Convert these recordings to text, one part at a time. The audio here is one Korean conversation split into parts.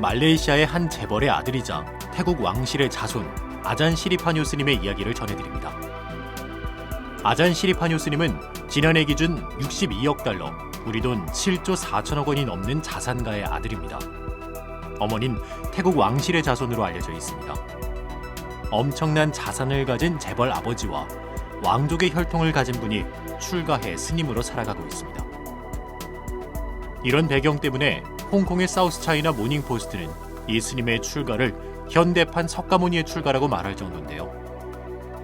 말레이시아의 한 재벌의 아들이자 태국 왕실의 자손 아잔 시리파뇨 스님의 이야기를 전해드립니다. 아잔 시리파뇨 스님은 지난해 기준 62억 달러, 우리 돈 7조 4천억 원이 넘는 자산가의 아들입니다. 어머니는 태국 왕실의 자손으로 알려져 있습니다. 엄청난 자산을 가진 재벌 아버지와 왕족의 혈통을 가진 분이 출가해 스님으로 살아가고 있습니다. 이런 배경 때문에 홍콩의 사우스차이나 모닝포스트는 이 스님의 출가를 현대판 석가모니의 출가라고 말할 정도인데요.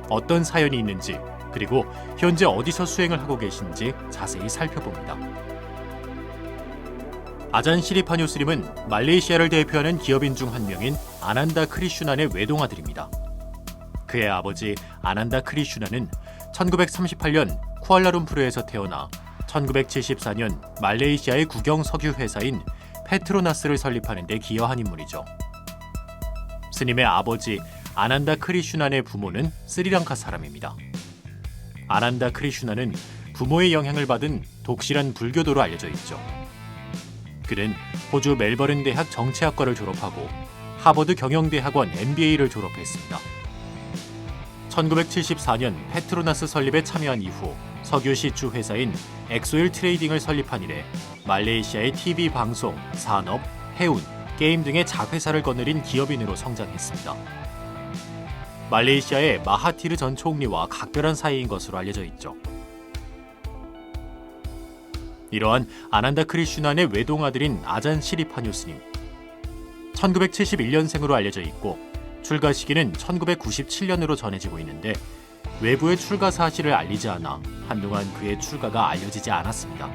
어떤 사연이 있는지, 그리고 현재 어디서 수행을 하고 계신지 자세히 살펴봅니다. 아잔 시리파뇨 스님은 말레이시아를 대표하는 기업인 중 한 명인 아난다 크리슈난의 외동아들입니다. 그의 아버지 아난다 크리슈난은 1938년 쿠알라룸푸르에서 태어나 1974년 말레이시아의 국영 석유 회사인 페트로나스를 설립하는 데 기여한 인물이죠. 스님의 아버지 아난다 크리슈난의 부모는 스리랑카 사람입니다. 아난다 크리슈난은 부모의 영향을 받은 독실한 불교도로 알려져 있죠. 그는 호주 멜버른 대학 정치학과를 졸업하고 하버드 경영대학원 MBA를 졸업했습니다. 1974년 페트로나스 설립에 참여한 이후 석유 시추 회사인 엑소일 트레이딩을 설립한 이래 말레이시아의 TV 방송, 산업, 해운, 게임 등의 자회사를 거느린 기업인으로 성장했습니다. 말레이시아의 마하티르 전 총리와 각별한 사이인 것으로 알려져 있죠. 이러한 아난다 크리슈난의 외동아들인 아잔 시리파뇨 스님. 1971년생으로 알려져 있고 출가 시기는 1997년으로 전해지고 있는데 외부의 출가 사실을 알리지 않아 한동안 그의 출가가 알려지지 않았습니다.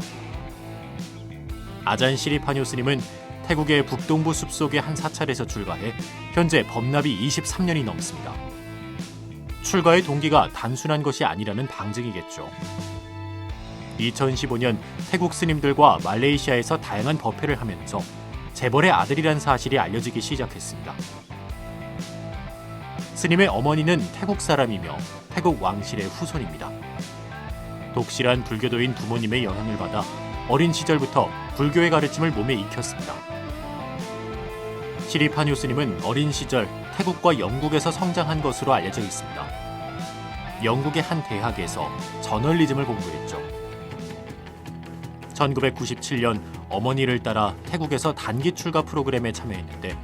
아잔 시리파뇨 스님은 태국의 북동부 숲속의 한 사찰에서 출가해 현재 법납이 23년이 넘습니다. 출가의 동기가 단순한 것이 아니라는 방증이겠죠. 2015년 태국 스님들과 말레이시아에서 다양한 법회를 하면서 재벌의 아들이란 사실이 알려지기 시작했습니다. 스님의 어머니는 태국 사람이며 태국 왕실의 후손입니다. 독실한 불교도인 부모님의 영향을 받아 어린 시절부터 불교의 가르침을 몸에 익혔습니다. 시리파뇨 스님은 어린 시절 태국과 영국에서 성장한 것으로 알려져 있습니다. 영국의 한 대학에서 저널리즘을 공부했죠. 1997년 어머니를 따라 태국에서 단기 출가 프로그램에 참여했는데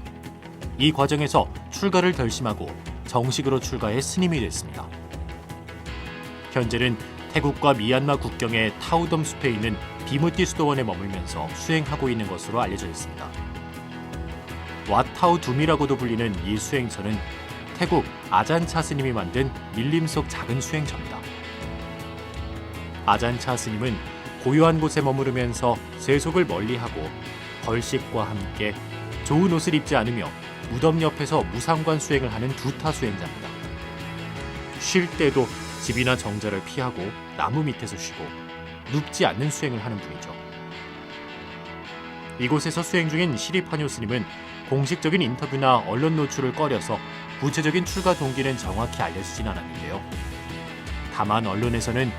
이 과정에서 출가를 결심하고 정식으로 출가해 스님이 됐습니다. 현재는 태국과 미얀마 국경의 타우덤 숲에 있는 비무티 수도원에 머물면서 수행하고 있는 것으로 알려져 있습니다. 왓타우 둠이라고도 불리는 이 수행처는 태국 아잔차 스님이 만든 밀림 속 작은 수행처입니다. 아잔차 스님은 고요한 곳에 머무르면서 세속을 멀리하고 벌식과 함께 좋은 옷을 입지 않으며 무덤 옆에서 무상관 수행을 하는 두타 수행자입니다. 쉴 때도 집이나 정자를 피하고 나무 밑에서 쉬고 눕지 않는 수행을 하는 분이죠. 이곳에서 수행 중인 시리파뇨 스님은 공식적인 인터뷰나 언론 노출을 꺼려서 구체적인 출가 동기는 정확히 알려지진 않았는데요. 다만 언론에서는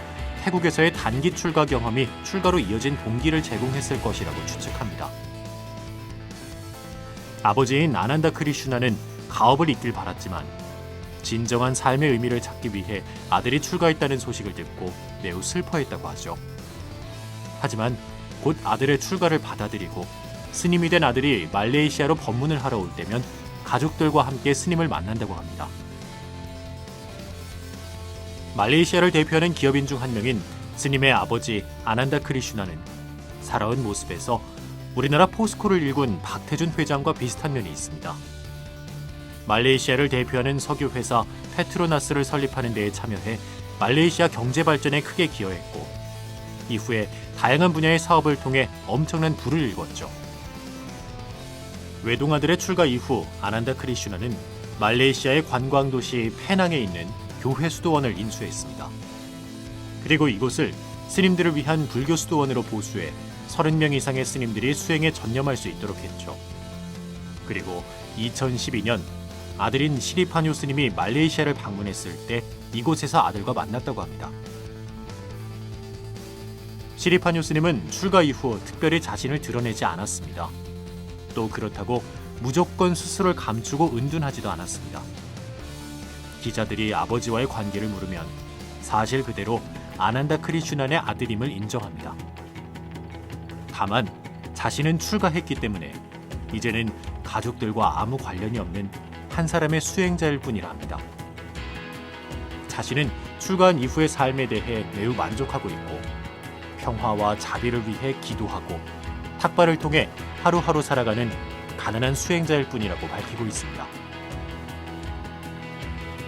태국에서의 단기 출가 경험이 출가로 이어진 동기를 제공했을 것이라고 추측합니다. 아버지인 아난다 크리슈나는 가업을 잇길 바랐지만 진정한 삶의 의미를 찾기 위해 아들이 출가했다는 소식을 듣고 매우 슬퍼했다고 하죠. 하지만 곧 아들의 출가를 받아들이고 스님이 된 아들이 말레이시아로 법문을 하러 올 때면 가족들과 함께 스님을 만난다고 합니다. 말레이시아를 대표하는 기업인 중 한 명인 스님의 아버지 아난다 크리슈나는 살아온 모습에서 우리나라 포스코를 일군 박태준 회장과 비슷한 면이 있습니다. 말레이시아를 대표하는 석유회사 페트로나스를 설립하는 데에 참여해 말레이시아 경제 발전에 크게 기여했고 이후에 다양한 분야의 사업을 통해 엄청난 부를 일궜죠. 외동아들의 출가 이후 아난다 크리슈나는 말레이시아의 관광도시 페낭에 있는 교회 수도원을 인수했습니다. 그리고 이곳을 스님들을 위한 불교 수도원으로 보수해 30명 이상의 스님들이 수행에 전념할 수 있도록 했죠. 그리고 2012년 아들인 시리파뇨 스님이 말레이시아를 방문했을 때 이곳에서 아들과 만났다고 합니다. 시리파뇨 스님은 출가 이후 특별히 자신을 드러내지 않았습니다. 또 그렇다고 무조건 스스로를 감추고 은둔하지도 않았습니다. 기자들이 아버지와의 관계를 물으면 사실 그대로 아난다 크리슈난의 아들임을 인정합니다. 다만 자신은 출가했기 때문에 이제는 가족들과 아무 관련이 없는 한 사람의 수행자일 뿐이라 합니다. 자신은 출가한 이후의 삶에 대해 매우 만족하고 있고 평화와 자비를 위해 기도하고 탁발을 통해 하루하루 살아가는 가난한 수행자일 뿐이라고 밝히고 있습니다.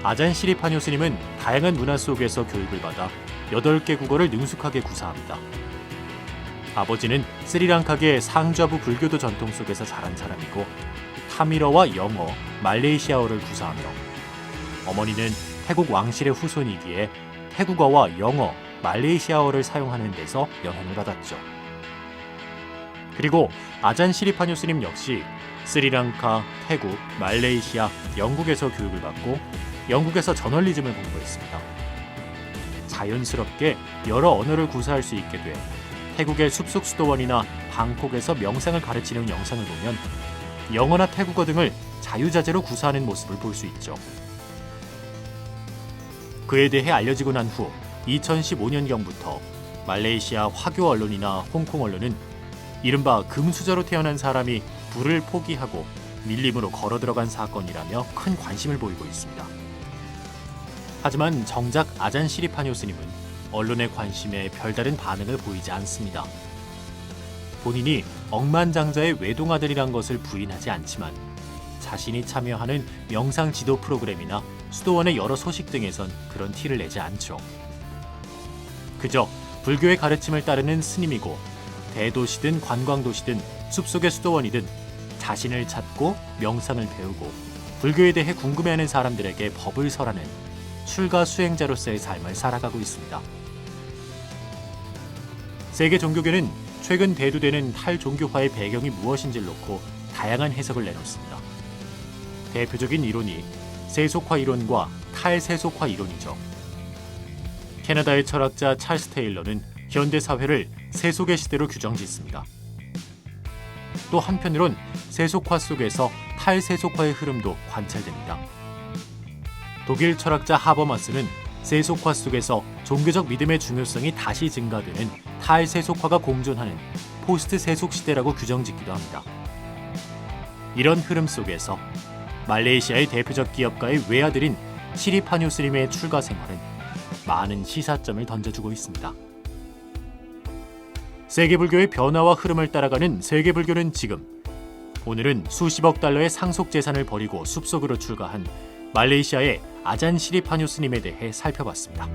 아잔 시리파뇨 스님은 다양한 문화 속에서 교육을 받아 8개 국어를 능숙하게 구사합니다. 아버지는 스리랑카계 상좌부 불교도 전통 속에서 자란 사람이고 타밀어와 영어, 말레이시아어를 구사하며 어머니는 태국 왕실의 후손이기에 태국어와 영어, 말레이시아어를 사용하는 데서 영향을 받았죠. 그리고 아잔 시리파뇨 스님 역시 스리랑카, 태국, 말레이시아, 영국에서 교육을 받고 영국에서 저널리즘을 공부했습니다. 자연스럽게 여러 언어를 구사할 수 있게 돼 태국의 숲속 수도원이나 방콕에서 명상을 가르치는 영상을 보면 영어나 태국어 등을 자유자재로 구사하는 모습을 볼 수 있죠. 그에 대해 알려지고 난 후 2015년경부터 말레이시아 화교 언론이나 홍콩 언론은 이른바 금수저로 태어난 사람이 불을 포기하고 밀림으로 걸어 들어간 사건이라며 큰 관심을 보이고 있습니다. 하지만 정작 아잔 시리파뇨 스님은 언론의 관심에 별다른 반응을 보이지 않습니다. 본인이 억만장자의 외동아들이란 것을 부인하지 않지만 자신이 참여하는 명상 지도 프로그램이나 수도원의 여러 소식 등에선 그런 티를 내지 않죠. 그저 불교의 가르침을 따르는 스님이고 대도시든 관광도시든 숲속의 수도원이든 자신을 찾고 명상을 배우고 불교에 대해 궁금해하는 사람들에게 법을 설하는 출가 수행자로서의 삶을 살아가고 있습니다. 세계 종교계는 최근 대두되는 탈종교화의 배경이 무엇인지를 놓고 다양한 해석을 내놓습니다. 대표적인 이론이 세속화 이론과 탈세속화 이론이죠. 캐나다의 철학자 찰스 테일러는 현대 사회를 세속의 시대로 규정짓습니다. 또 한편으론 세속화 속에서 탈세속화의 흐름도 관찰됩니다. 독일 철학자 하버마스는 세속화 속에서 종교적 믿음의 중요성이 다시 증가되는 탈세속화가 공존하는 포스트 세속 시대라고 규정짓기도 합니다. 이런 흐름 속에서 말레이시아의 대표적 기업가의 외아들인 시리파뇨 스님의 출가 생활은 많은 시사점을 던져주고 있습니다. 세계불교의 변화와 흐름을 따라가는 세계불교는 지금, 오늘은 수십억 달러의 상속 재산을 버리고 숲속으로 출가한 말레이시아의 아잔 시리파뇨 스님에 대해 살펴봤습니다.